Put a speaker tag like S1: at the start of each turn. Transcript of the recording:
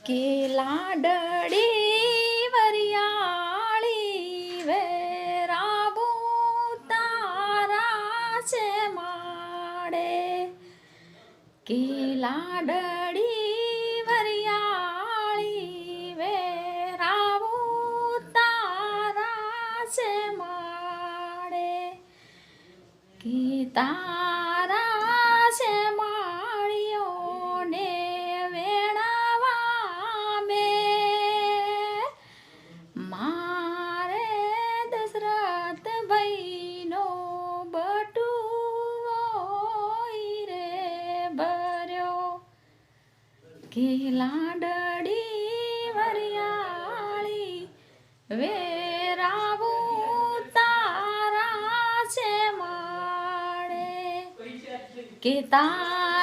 S1: કે લાડડી વરિયાળી વેરાવું તારા છે માડે કે લાડડી વરિયાળી વેરાવું તારા છે માડે કે તારા છે માળીઓને વેણાવા બે મારે દશરથ ભાઈનો બટુઓ રે ભર્યો કે લાડડી વરિયાળી વેરાવું તારા છે માડે કે તારા